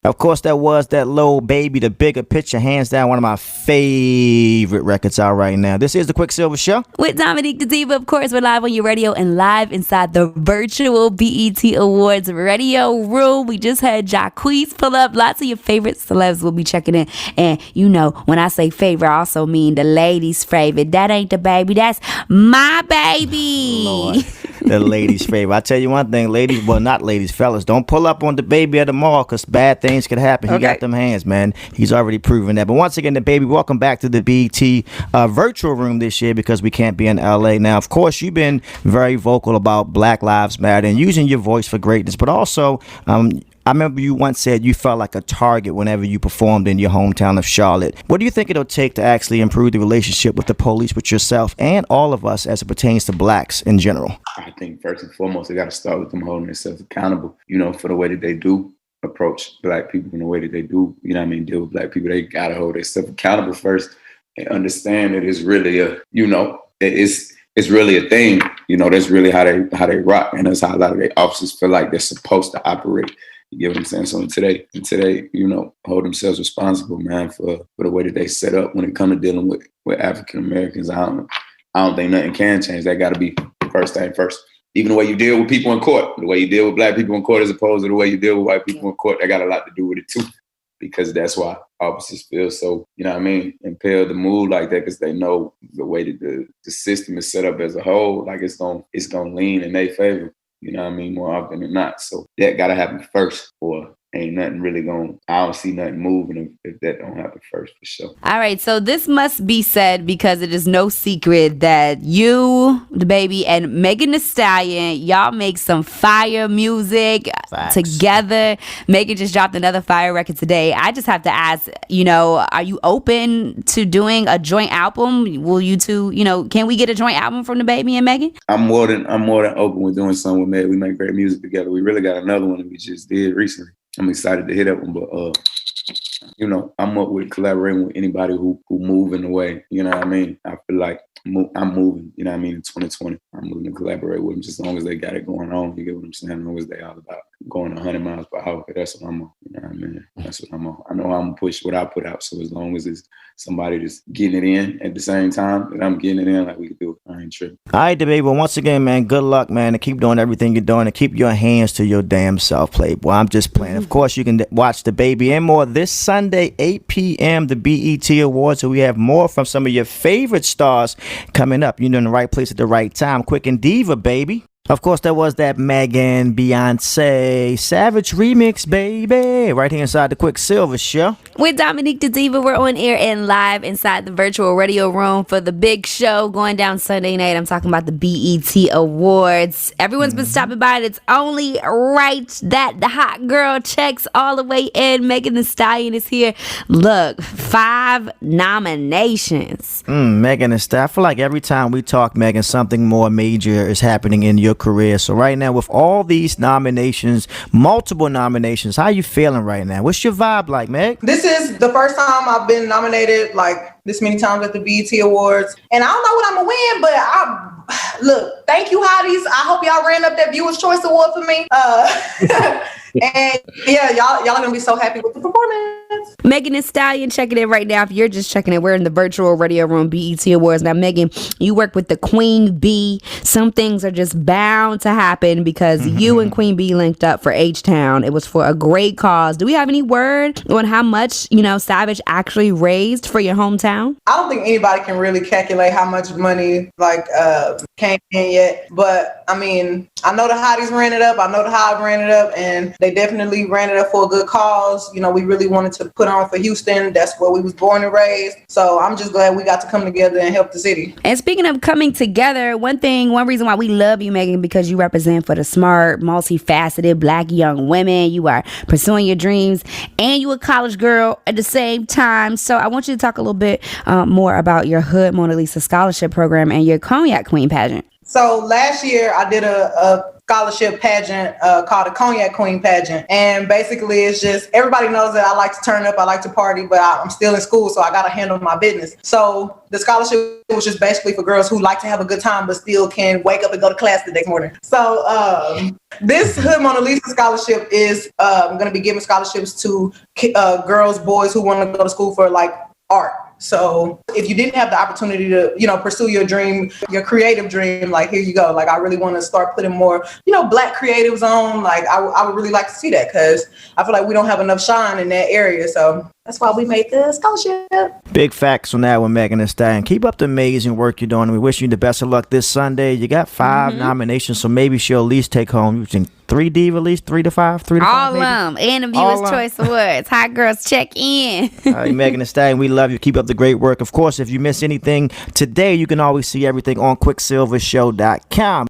Of course, that was that Lil Baby, the bigger picture, hands down one of my favorite records out right now. This is the Quicksilver Show. With Dominique the Diva, of course, we're live on your radio and live inside the virtual BET Awards radio room. We just had Jacquees pull up. Lots of your favorite celebs will be checking in. And you know, when I say favorite, I also mean the ladies' favorite. That ain't the baby, that's my baby. Lord, the ladies' favorite. I tell you one thing, ladies, well, not ladies, fellas, don't pull up on the baby at the mall because bad things could happen. He got them hands, man. He's already proven that. But once again, the baby, welcome back to the BET virtual room this year because we can't be in LA. Now, of course, you've been very vocal about Black Lives Matter and using your voice for greatness, but also, I remember you once said you felt like a target whenever you performed in your hometown of Charlotte. What do you think it'll take to actually improve the relationship with the police, with yourself, and all of us as it pertains to blacks in general? I think first and foremost, they got to start with them holding themselves accountable, for the way that they do approach black people in the way that they do, deal with black people. They got to hold themselves accountable first and understand that it's really it's really a thing. That's really how they rock. And that's how a lot of their officers feel like they're supposed to operate. You get what I'm saying? So today, hold themselves responsible, man, for the way that they set up when it comes to dealing with African Americans. I don't think nothing can change. That got to be first thing first. Even the way you deal with people in court, the way you deal with black people in court as opposed to the way you deal with white people in court, that got a lot to do with it too. Because that's why officers feel so, impelled to move like that because they know the way that the system is set up as a whole, like it's gonna lean in their favor. More often than not. So that got to happen first, or ain't nothing really I don't see nothing moving if that don't happen first, for sure. All right, so this must be said because it is no secret that you, the baby, and Megan Thee Stallion, y'all make some fire music together. Megan just dropped another fire record today. I just have to ask, are you open to doing a joint album? Will you two, can we get a joint album from the baby and Megan? I'm more than open with doing something with Megan. We make great music together. We really got another one that we just did recently. I'm excited to hit that one, but I'm up with collaborating with anybody who move in the way. I feel like I'm moving. In 2020, I'm moving to collaborate with them just as long as they got it going on. You get what I'm saying? As long as they all about going 100 miles per hour. That's what I'm on. That's what I'm on. I know I'm gonna push what I put out. So as long as it's somebody that's getting it in at the same time that I'm getting it in, like we can do it. I ain't tripping. All right, baby. Well, once again, man, good luck, man, and keep doing everything you're doing and keep your hands to your damn self, Playboy. I'm just playing. Of course, you can watch the baby and more this Sunday, 8 p.m. the BET Awards. So we have more from some of your favorite stars coming up. You're in the right place at the right time. Quick and Diva, baby. Of course, there was that Megan Beyonce Savage remix, baby, right here inside the Quicksilver Show. With Dominique the Diva, we're on air and live inside the virtual radio room for the big show going down Sunday night. I'm talking about the BET Awards. Everyone's been stopping by, and it's only right that the hot girl checks all the way in. Megan Thee Stallion is here. Look, 5 nominations. Megan Thee Stallion. I feel like every time we talk, Megan, something more major is happening in your career. So right now, with all these nominations, multiple nominations, how you feeling right now? What's your vibe like, Meg? This is the first time I've been nominated like this many times at the BET Awards, and I don't know what I'm gonna win, but look, thank you, hotties. I hope y'all ran up that Viewer's Choice Award for me. And yeah, y'all are gonna be so happy with the performance. Megan Thee Stallion checking in right now. If you're just checking in, we're in the virtual radio room, BET Awards. Now, Megan, you work with the Queen Bee. Some things are just bound to happen because you and Queen Bee linked up for H-Town. It was for a great cause. Do we have any word on how much, Savage actually raised for your hometown? I don't think anybody can really calculate how much money came in yet, but I know the hotties ran it up. I know the Hive ran it up, and they definitely ran it up for a good cause. We really wanted to put on for Houston. That's where we was born and raised. So I'm just glad we got to come together and help the city. And speaking of coming together, one reason why we love you, Megan, because you represent for the smart, multifaceted Black young women. You are pursuing your dreams, and you a college girl at the same time. So I want you to talk a little bit more about your Hood Mona Lisa Scholarship Program and your Cognac Queen pageant. So last year I did a scholarship pageant called the Cognac Queen pageant. And basically it's just, everybody knows that I like to turn up, I like to party, but I'm still in school, so I got to handle my business. So the scholarship was just basically for girls who like to have a good time, but still can wake up and go to class the next morning. So this Hood Mona Lisa scholarship is going to be giving scholarships to girls, boys who want to go to school for like art. So if you didn't have the opportunity to, pursue your dream, your creative dream, like, here you go. Like, I really want to start putting more, Black creatives on. Like, I would really like to see that, because I feel like we don't have enough shine in that area. So that's why we made the scholarship. Big facts on that one, Megan Thee Stallion. Keep up the amazing work you're doing. We wish you the best of luck this Sunday. You got 5 nominations, so maybe she'll at least take home 3 diva, at least 3 to 5, 3 to 5. All of them. And the Viewers Choice Awards. Hot girls, check in. All right, Megan Thee Stallion, we love you. Keep up the great work. Of course, if you miss anything today, you can always see everything on QuicksilverShow.com.